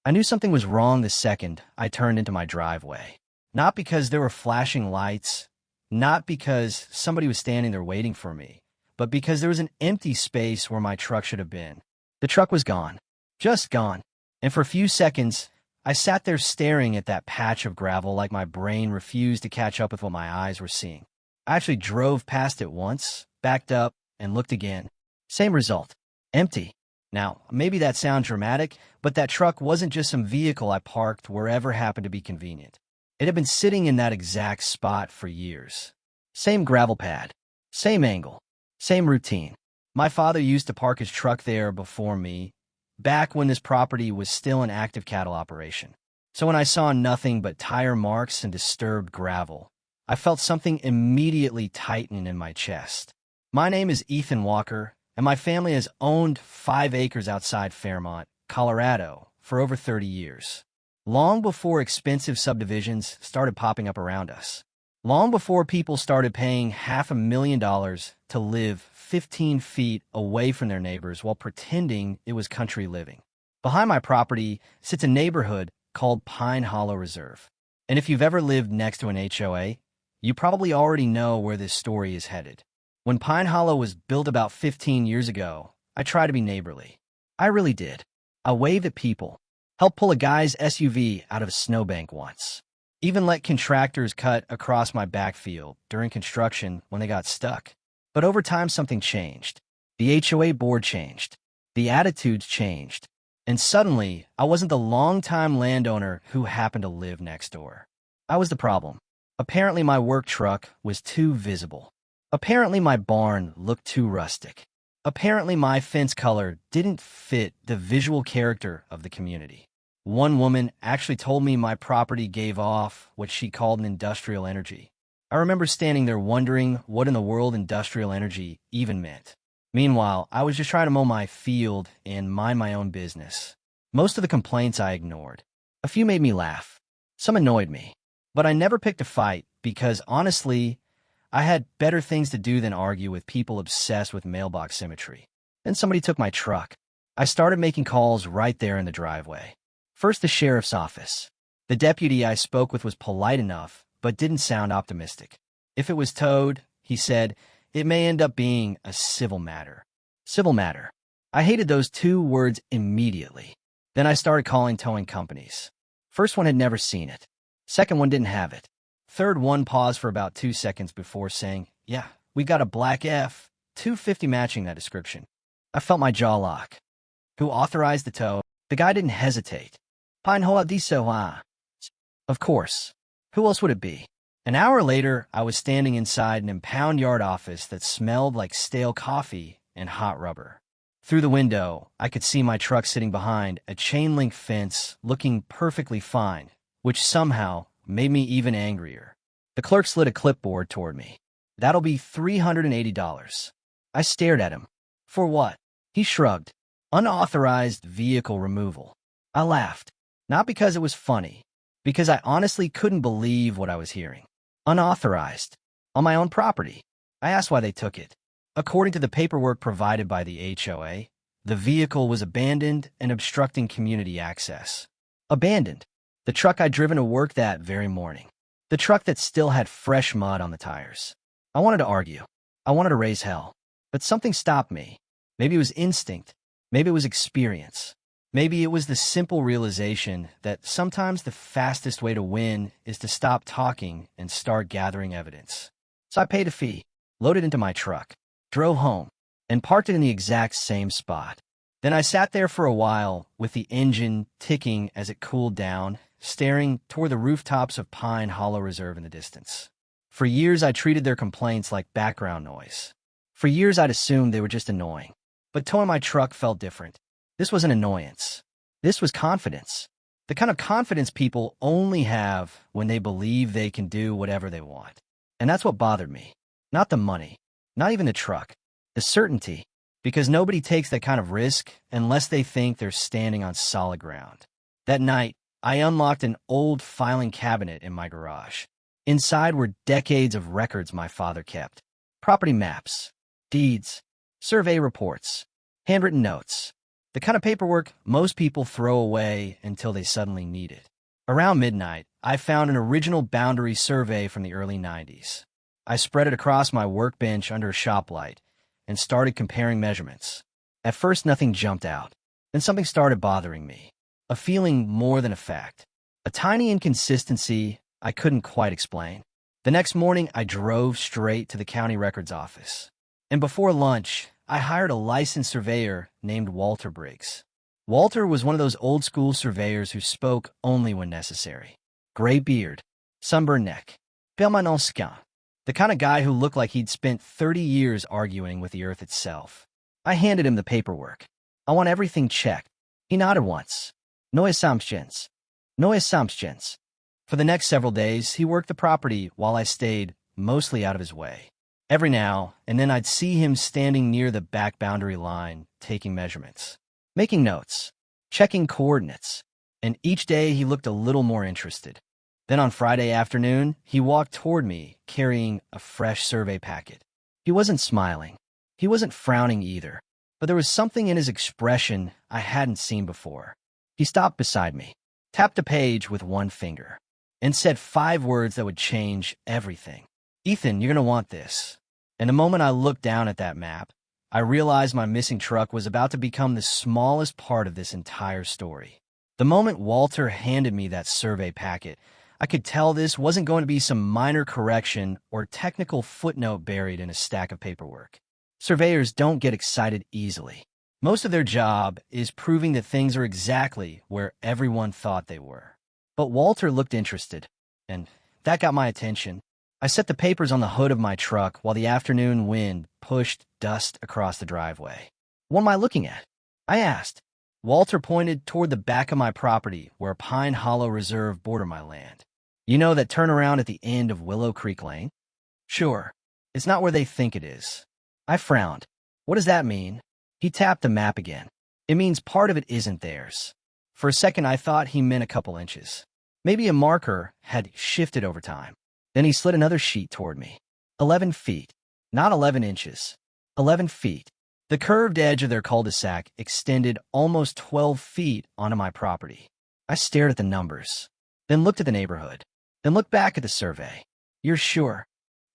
I knew something was wrong the second I turned into my driveway. Not because there were flashing lights, not because somebody was standing there waiting for me, but because there was an empty space where my truck should have been. The truck was gone. Just gone. And for a few seconds, I sat there staring at that patch of gravel like my brain refused to catch up with what my eyes were seeing. I actually drove past it once, backed up, and looked again. Same result. Empty. Now, maybe that sounds dramatic, but that truck wasn't just some vehicle I parked wherever happened to be convenient. It had been sitting in that exact spot for years. Same gravel pad. Same angle. Same routine. My father used to park his truck there before me, back when this property was still an active cattle operation. So when I saw nothing but tire marks and disturbed gravel, I felt something immediately tighten in my chest. My name is Ethan Walker, and my family has owned 5 acres outside Fairmont, Colorado, for over 30 years. Long before expensive subdivisions started popping up around us. Long before people started paying $500,000 to live 15 feet away from their neighbors while pretending it was country living. Behind my property sits a neighborhood called Pine Hollow Reserve. And if you've ever lived next to an HOA, you probably already know where this story is headed. When Pine Hollow was built about 15 years ago, I tried to be neighborly. I really did. I waved at people, helped pull a guy's SUV out of a snowbank once, even let contractors cut across my backfield during construction when they got stuck. But over time, something changed. The HOA board changed. The attitudes changed. And suddenly, I wasn't the longtime landowner who happened to live next door. I was the problem. Apparently, my work truck was too visible. Apparently, my barn looked too rustic. Apparently, my fence color didn't fit the visual character of the community. One woman actually told me my property gave off what she called an industrial energy. I remember standing there wondering what in the world industrial energy even meant. Meanwhile, I was just trying to mow my field and mind my own business. Most of the complaints I ignored. A few made me laugh. Some annoyed me. But I never picked a fight because, honestly, I had better things to do than argue with people obsessed with mailbox symmetry. Then somebody took my truck. I started making calls right there in the driveway. First, the sheriff's office. The deputy I spoke with was polite enough, but didn't sound optimistic. If it was towed, he said, it may end up being a civil matter. Civil matter. I hated those 2 words immediately. Then I started calling towing companies. First one had never seen it. Second one didn't have it. Third one paused for about 2 seconds before saying, yeah, we got a black F-250 matching that description. I felt my jaw lock. Who authorized the tow? The guy didn't hesitate. Pine Hollow Discove. Of course. Who else would it be? An hour later, I was standing inside an impound yard office that smelled like stale coffee and hot rubber. Through the window, I could see my truck sitting behind a chain-link fence looking perfectly fine, which somehow made me even angrier. The clerk slid a clipboard toward me. That'll be $380. I stared at him. For what? He shrugged. Unauthorized vehicle removal. I laughed. Not because it was funny, because I honestly couldn't believe what I was hearing. Unauthorized. On my own property. I asked why they took it. According to the paperwork provided by the HOA, the vehicle was abandoned and obstructing community access. Abandoned. The truck I'd driven to work that very morning. The truck that still had fresh mud on the tires. I wanted to argue. I wanted to raise hell. But something stopped me. Maybe it was instinct. Maybe it was experience. Maybe it was the simple realization that sometimes the fastest way to win is to stop talking and start gathering evidence. So I paid a fee, loaded into my truck, drove home, and parked it in the exact same spot. Then I sat there for a while with the engine ticking as it cooled down, staring toward the rooftops of Pine Hollow Reserve in the distance. For years, I treated their complaints like background noise. For years, I'd assumed they were just annoying. But towing my truck felt different. This was an annoyance. This was confidence. The kind of confidence people only have when they believe they can do whatever they want. And that's what bothered me. Not the money. Not even the truck. The certainty. Because nobody takes that kind of risk unless they think they're standing on solid ground. That night, I unlocked an old filing cabinet in my garage. Inside were decades of records my father kept. Property maps, deeds, survey reports, handwritten notes. The kind of paperwork most people throw away until they suddenly need it. Around midnight, I found an original boundary survey from the early 90s. I spread it across my workbench under a shop light and started comparing measurements. At first, nothing jumped out. Then something started bothering me. A feeling more than a fact. A tiny inconsistency I couldn't quite explain. The next morning, I drove straight to the county records office. And before lunch, I hired a licensed surveyor named Walter Briggs. Walter was one of those old-school surveyors who spoke only when necessary. Gray beard, sunburned neck, permanent skin. The kind of guy who looked like he'd spent 30 years arguing with the earth itself. I handed him the paperwork. I want everything checked. He nodded once. No assumptions. No assumptions. For the next several days, he worked the property while I stayed mostly out of his way. Every now and then I'd see him standing near the back boundary line, taking measurements, making notes, checking coordinates, and each day he looked a little more interested. Then on Friday afternoon, he walked toward me, carrying a fresh survey packet. He wasn't smiling. He wasn't frowning either, but there was something in his expression I hadn't seen before. He stopped beside me, tapped a page with one finger, and said 5 words that would change everything. "Ethan, you're going to want this." And the moment I looked down at that map, I realized my missing truck was about to become the smallest part of this entire story. The moment Walter handed me that survey packet, I could tell this wasn't going to be some minor correction or technical footnote buried in a stack of paperwork. Surveyors don't get excited easily. Most of their job is proving that things are exactly where everyone thought they were. But Walter looked interested, and that got my attention. I set the papers on the hood of my truck while the afternoon wind pushed dust across the driveway. "What am I looking at?" I asked. Walter pointed toward the back of my property where Pine Hollow Reserve bordered my land. "You know that turnaround at the end of Willow Creek Lane?" "Sure. It's not where they think it is." I frowned. "What does that mean?" He tapped the map again. "It means part of it isn't theirs." For a second, I thought he meant a couple inches. Maybe a marker had shifted over time. Then he slid another sheet toward me. 11 feet. Not 11 inches. 11 feet. The curved edge of their cul-de-sac extended almost 12 feet onto my property. I stared at the numbers, then looked at the neighborhood, then looked back at the survey. "You're sure?"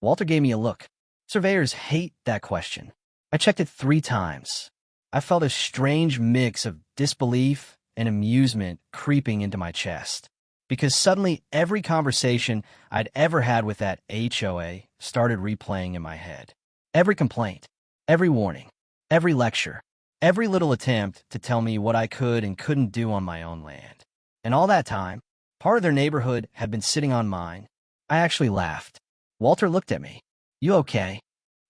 Walter gave me a look. Surveyors hate that question. I checked it 3 times. I felt a strange mix of disbelief and amusement creeping into my chest, because suddenly every conversation I'd ever had with that HOA started replaying in my head. Every complaint, every warning, every lecture, every little attempt to tell me what I could and couldn't do on my own land. And all that time, part of their neighborhood had been sitting on mine. I actually laughed. Walter looked at me. "You okay?"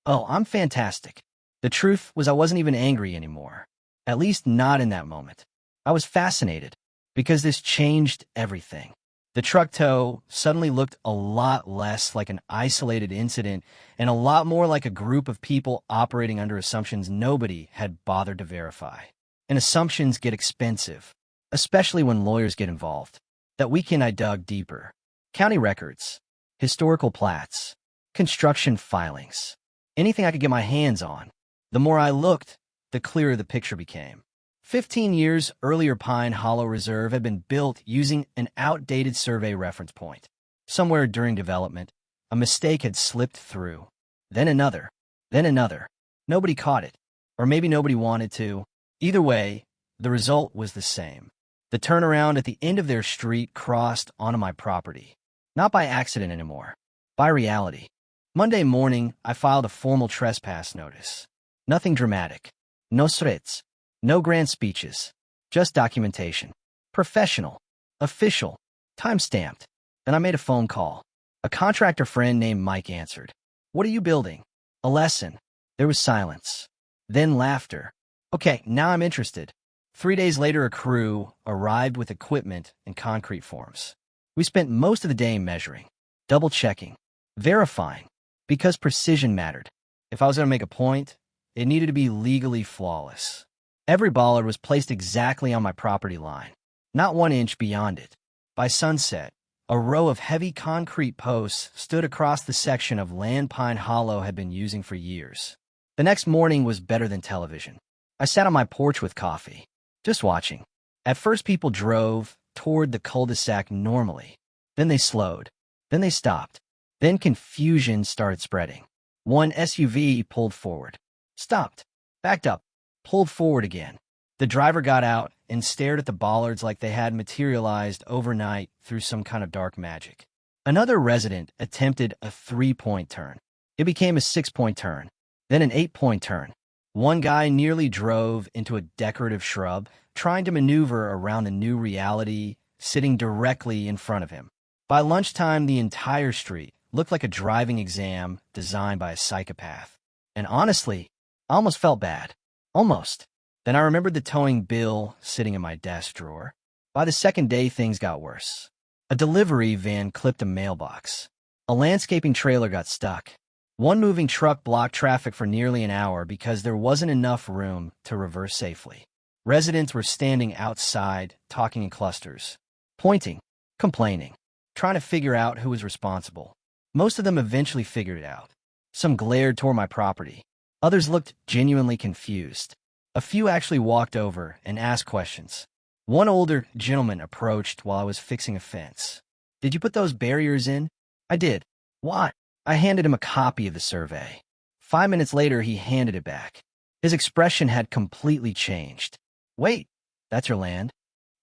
"Oh, I'm fantastic." The truth was I wasn't even angry anymore. At least not in that moment. I was fascinated, because this changed everything. The truck tow suddenly looked a lot less like an isolated incident and a lot more like a group of people operating under assumptions nobody had bothered to verify. And assumptions get expensive, especially when lawyers get involved. That weekend I dug deeper. County records, historical plats, construction filings, anything I could get my hands on. The more I looked, the clearer the picture became. 15 years earlier, Pine Hollow Reserve had been built using an outdated survey reference point. Somewhere during development, a mistake had slipped through. Then another. Then another. Nobody caught it. Or maybe nobody wanted to. Either way, the result was the same. The turnaround at the end of their street crossed onto my property. Not by accident anymore. By reality. Monday morning, I filed a formal trespass notice. Nothing dramatic. No threats. No grand speeches. Just documentation. Professional. Official. Time-stamped. Then I made a phone call. A contractor friend named Mike answered. "What are you building?" "A lesson." There was silence. Then laughter. "Okay, now I'm interested." 3 days later, a crew arrived with equipment and concrete forms. We spent most of the day measuring, double-checking, verifying, because precision mattered. If I was going to make a point, it needed to be legally flawless. Every bollard was placed exactly on my property line, not 1 inch beyond it. By sunset, a row of heavy concrete posts stood across the section of land Pine Hollow had been using for years. The next morning was better than television. I sat on my porch with coffee. just watching. At first, people drove toward the cul-de-sac normally. Then they slowed. Then they stopped. Then confusion started spreading. One SUV pulled forward, stopped, backed up, pulled forward again. The driver got out and stared at the bollards like they had materialized overnight through some kind of dark magic. Another resident attempted a 3-point turn. It became a 6-point turn, then an 8-point turn. One guy nearly drove into a decorative shrub, trying to maneuver around the new reality sitting directly in front of him. By lunchtime, the entire street looked like a driving exam designed by a psychopath. And honestly, I almost felt bad. Almost. Then I remembered the towing bill sitting in my desk drawer. By the second day, things got worse. A delivery van clipped a mailbox. A landscaping trailer got stuck. One moving truck blocked traffic for nearly an hour because there wasn't enough room to reverse safely. Residents were standing outside, talking in clusters, pointing, complaining, trying to figure out who was responsible. Most of them eventually figured it out. Some glared toward my property. Others looked genuinely confused. A few actually walked over and asked questions. One older gentleman approached while I was fixing a fence. "Did you put those barriers in?" "I did." "Why?" I handed him a copy of the survey. 5 minutes later, he handed it back. His expression had completely changed. "Wait, that's your land?"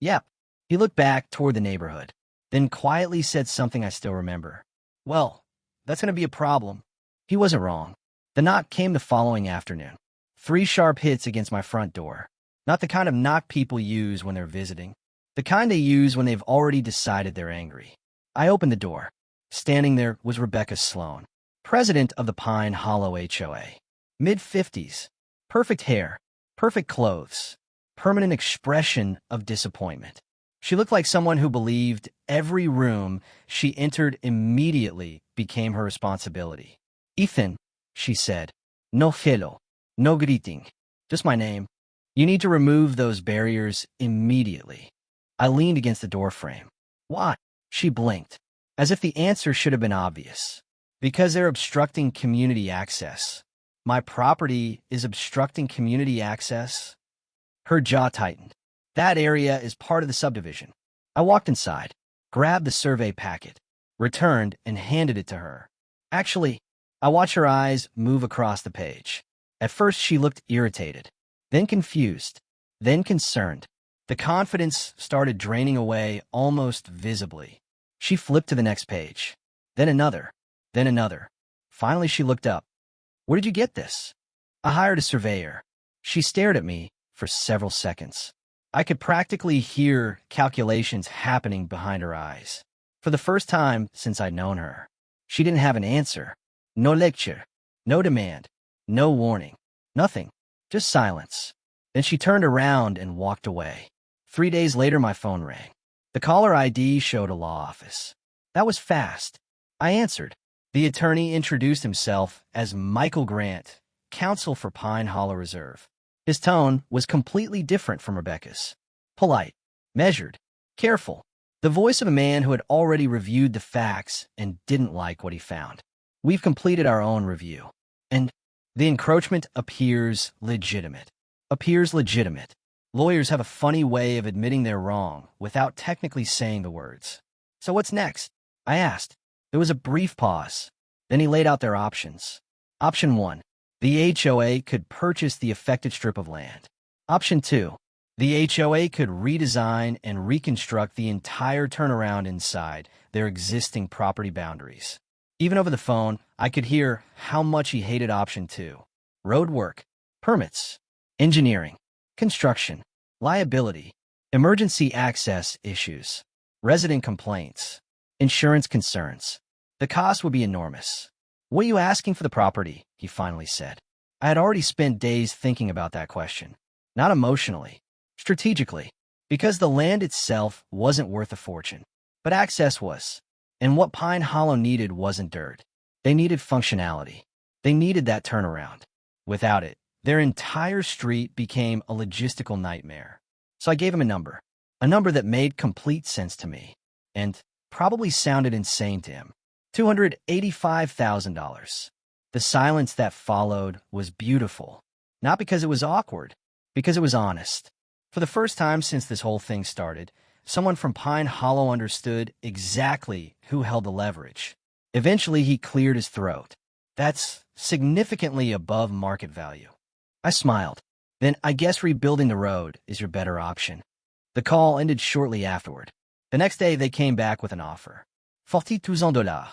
"Yep." He looked back toward the neighborhood, then quietly said something I still remember. "Well, that's going to be a problem." He wasn't wrong. The knock came the following afternoon. 3 sharp hits against my front door. Not the kind of knock people use when they're visiting. The kind they use when they've already decided they're angry. I opened the door. Standing there was Rebecca Sloan, president of the Pine Hollow HOA. Mid-50s. Perfect hair. Perfect clothes. Permanent expression of disappointment. She looked like someone who believed every room she entered immediately became her responsibility. "Ethan," she said. "No hello. No greeting. Just my name. You need to remove those barriers immediately." I leaned against the doorframe. "Why?" She blinked, as if the answer should have been obvious. "Because they're obstructing community access." "My property is obstructing community access?" Her jaw tightened. "That area is part of the subdivision." I walked inside, grabbed the survey packet, returned, and handed it to her. Actually, I watched her eyes move across the page. At first, she looked irritated, then confused, then concerned. The confidence started draining away almost visibly. She flipped to the next page, then another, then another. Finally, she looked up. "Where did you get this?" "I hired a surveyor." She stared at me for several seconds. I could practically hear calculations happening behind her eyes. For the first time since I'd known her, she didn't have an answer. No lecture, no demand, no warning, nothing, just silence. Then she turned around and walked away. 3 days later, my phone rang. The caller ID showed a law office. That was fast. I answered. The attorney introduced himself as Michael Grant, counsel for Pine Hollow Reserve. His tone was completely different from Rebecca's. Polite, measured, careful. The voice of a man who had already reviewed the facts and didn't like what he found. "We've completed our own review. And the encroachment appears legitimate." Appears legitimate. Lawyers have a funny way of admitting they're wrong without technically saying the words. "So what's next?" I asked. There was a brief pause. Then he laid out their options. Option 1. The HOA could purchase the affected strip of land. Option 2. The HOA could redesign and reconstruct the entire turnaround inside their existing property boundaries. Even over the phone, I could hear how much he hated option 2. Road work, permits, engineering, construction, liability, emergency access issues, resident complaints, insurance concerns. The cost would be enormous. "What are you asking for the property?" he finally said. I had already spent days thinking about that question. Not emotionally, strategically, because the land itself wasn't worth a fortune. But access was. And what Pine Hollow needed wasn't dirt. They needed functionality. They needed that turnaround. Without it, their entire street became a logistical nightmare. So I gave him a number that made complete sense to me, and probably sounded insane to him. $285,000. The silence that followed was beautiful, not because it was awkward, because it was honest. For the first time since this whole thing started, someone from Pine Hollow understood exactly who held the leverage. Eventually, he cleared his throat. That's significantly above market value. I smiled. Then I guess rebuilding the road is your better option. The call ended shortly afterward. The next day, they came back with an offer. $42,000.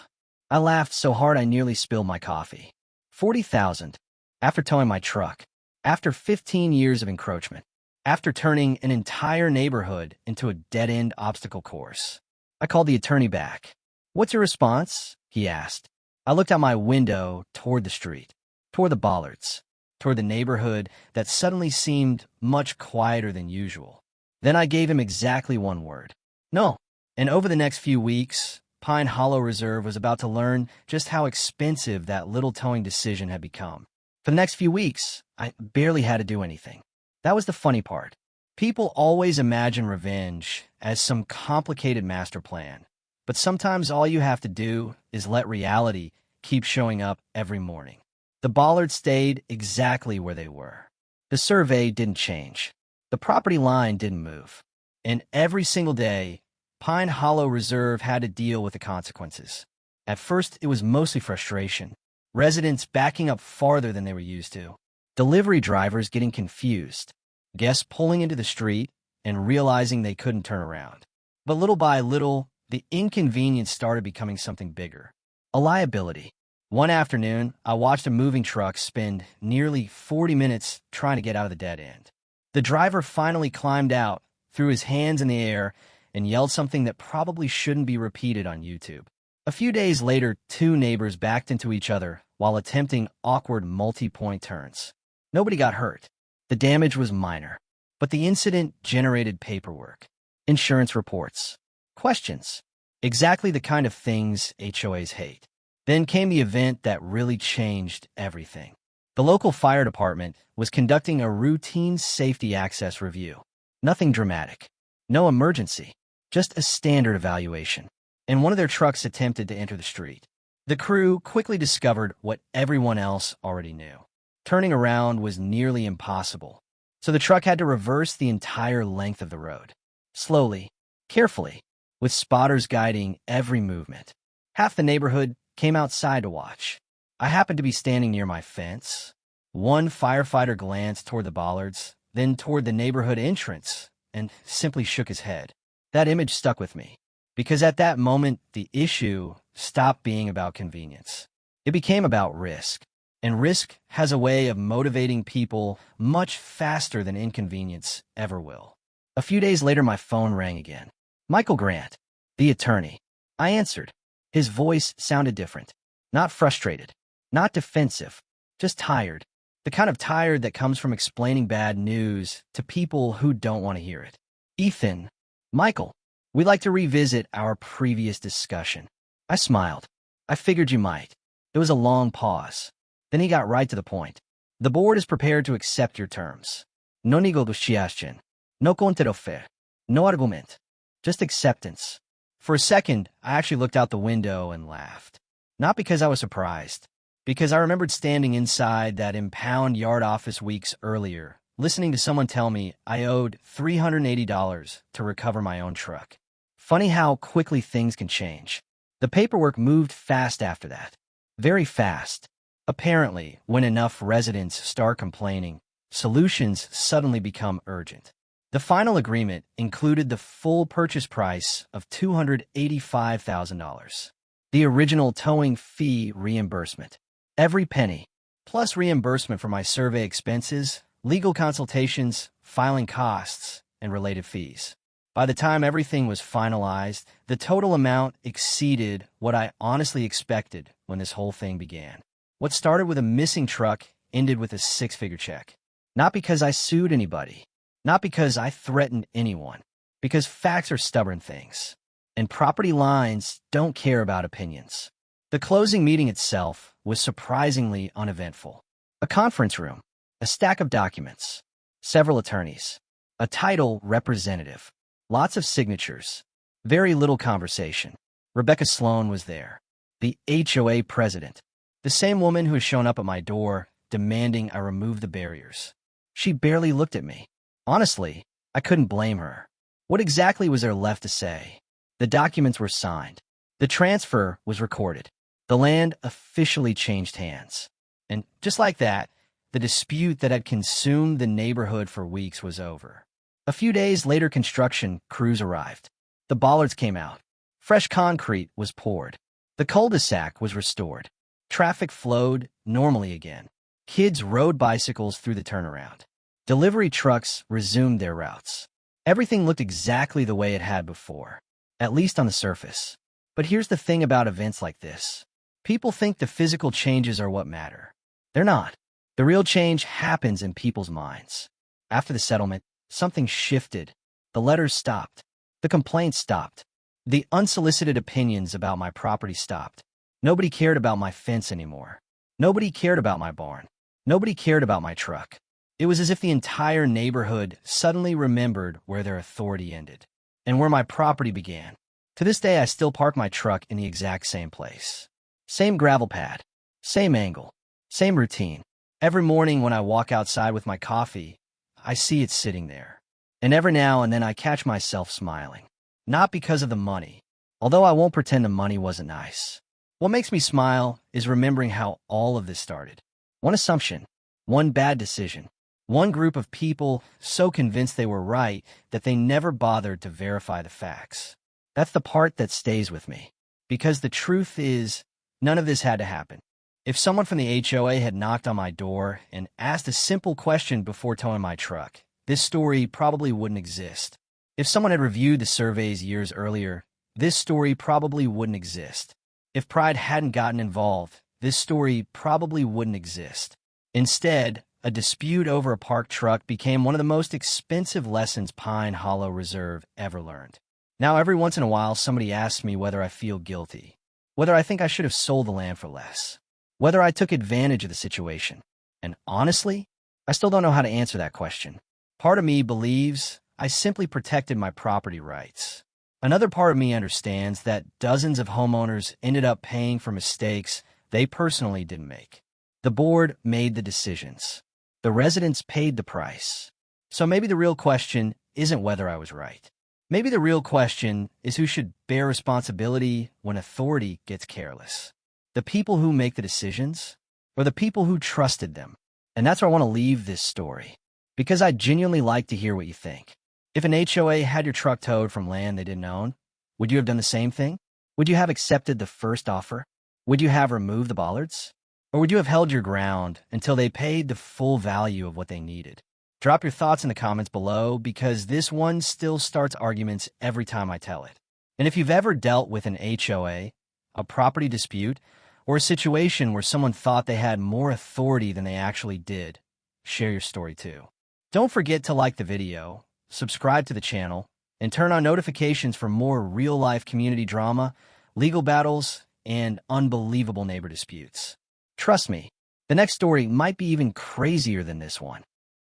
I laughed so hard I nearly spilled my coffee. 40,000. After towing my truck. After 15 years of encroachment. After turning an entire neighborhood into a dead-end obstacle course. I called the attorney back. "What's your response?" he asked. I looked out my window toward the street, toward the bollards, toward the neighborhood that suddenly seemed much quieter than usual. Then I gave him exactly one word. No. And over the next few weeks, Pine Hollow Reserve was about to learn just how expensive that little towing decision had become. For the next few weeks, I barely had to do anything. That was the funny part. People always imagine revenge as some complicated master plan, but sometimes all you have to do is let reality keep showing up every morning. The bollards stayed exactly where they were. The survey didn't change. The property line didn't move. And every single day, Pine Hollow Reserve had to deal with the consequences. At first, it was mostly frustration. Residents backing up farther than they were used to. Delivery drivers getting confused. Guests pulling into the street and realizing they couldn't turn around. But little by little, the inconvenience started becoming something bigger. A liability. One afternoon, I watched a moving truck spend nearly 40 minutes trying to get out of the dead end. The driver finally climbed out, threw his hands in the air, and yelled something that probably shouldn't be repeated on YouTube. A few days later, two neighbors backed into each other while attempting awkward multi-point turns. Nobody got hurt. The damage was minor, but the incident generated paperwork, insurance reports, questions, exactly the kind of things HOAs hate. Then came the event that really changed everything. The local fire department was conducting a routine safety access review. Nothing dramatic, no emergency, just a standard evaluation. And one of their trucks attempted to enter the street. The crew quickly discovered what everyone else already knew. Turning around was nearly impossible, so the truck had to reverse the entire length of the road. Slowly, carefully, with spotters guiding every movement. Half the neighborhood came outside to watch. I happened to be standing near my fence. One firefighter glanced toward the bollards, then toward the neighborhood entrance, and simply shook his head. That image stuck with me, because at that moment, the issue stopped being about convenience. It became about risk. And risk has a way of motivating people much faster than inconvenience ever will. A few days later, my phone rang again. Michael Grant, the attorney. I answered. His voice sounded different. Not frustrated. Not defensive. Just tired. The kind of tired that comes from explaining bad news to people who don't want to hear it. Ethan. Michael. We'd like to revisit our previous discussion. I smiled. I figured you might. There was a long pause. Then he got right to the point. The board is prepared to accept your terms. No negociation. No contraofer. No argument. Just acceptance. For a second, I actually looked out the window and laughed. Not because I was surprised. Because I remembered standing inside that impound yard office weeks earlier, listening to someone tell me I owed $380 to recover my own truck. Funny how quickly things can change. The paperwork moved fast after that. Very fast. Apparently, when enough residents start complaining, solutions suddenly become urgent. The final agreement included the full purchase price of $285,000. The original towing fee reimbursement. Every penny, plus reimbursement for my survey expenses, legal consultations, filing costs, and related fees. By the time everything was finalized, the total amount exceeded what I honestly expected when this whole thing began. What started with a missing truck ended with a six-figure check. Not because I sued anybody. Not because I threatened anyone. Because facts are stubborn things. And property lines don't care about opinions. The closing meeting itself was surprisingly uneventful. A conference room. A stack of documents. Several attorneys. A title representative. Lots of signatures. Very little conversation. Rebecca Sloan was there. The HOA president. The same woman who had shown up at my door, demanding I remove the barriers. She barely looked at me. Honestly, I couldn't blame her. What exactly was there left to say? The documents were signed. The transfer was recorded. The land officially changed hands. And just like that, the dispute that had consumed the neighborhood for weeks was over. A few days later, construction crews arrived. The bollards came out. Fresh concrete was poured. The cul-de-sac was restored. Traffic flowed normally again. Kids rode bicycles through the turnaround. Delivery trucks resumed their routes. Everything looked exactly the way it had before, at least on the surface. But here's the thing about events like this. People think the physical changes are what matter. They're not. The real change happens in people's minds. After the settlement, something shifted. The letters stopped. The complaints stopped. The unsolicited opinions about my property stopped. Nobody cared about my fence anymore. Nobody cared about my barn. Nobody cared about my truck. It was as if the entire neighborhood suddenly remembered where their authority ended and where my property began. To this day, I still park my truck in the exact same place. Same gravel pad, same angle, same routine. Every morning when I walk outside with my coffee, I see it sitting there. And every now and then I catch myself smiling. Not because of the money, although I won't pretend the money wasn't nice. What makes me smile is remembering how all of this started. One assumption, one bad decision, one group of people so convinced they were right that they never bothered to verify the facts. That's the part that stays with me. Because the truth is, none of this had to happen. If someone from the HOA had knocked on my door and asked a simple question before towing my truck, this story probably wouldn't exist. If someone had reviewed the surveys years earlier, this story probably wouldn't exist. If pride hadn't gotten involved, this story probably wouldn't exist. Instead, a dispute over a parked truck became one of the most expensive lessons Pine Hollow Reserve ever learned. Now, every once in a while, somebody asks me whether I feel guilty, whether I think I should have sold the land for less, whether I took advantage of the situation. And honestly, I still don't know how to answer that question. Part of me believes I simply protected my property rights. Another part of me understands that dozens of homeowners ended up paying for mistakes they personally didn't make. The board made the decisions. The residents paid the price. So maybe the real question isn't whether I was right. Maybe the real question is who should bear responsibility when authority gets careless. The people who make the decisions, or the people who trusted them. And that's where I want to leave this story, because I genuinely like to hear what you think. If an HOA had your truck towed from land they didn't own, would you have done the same thing? Would you have accepted the first offer? Would you have removed the bollards? Or would you have held your ground until they paid the full value of what they needed? Drop your thoughts in the comments below, because this one still starts arguments every time I tell it. And if you've ever dealt with an HOA, a property dispute, or a situation where someone thought they had more authority than they actually did, share your story too. Don't forget to like the video, subscribe to the channel, and turn on notifications for more real-life community drama, legal battles, and unbelievable neighbor disputes. Trust me, the next story might be even crazier than this one.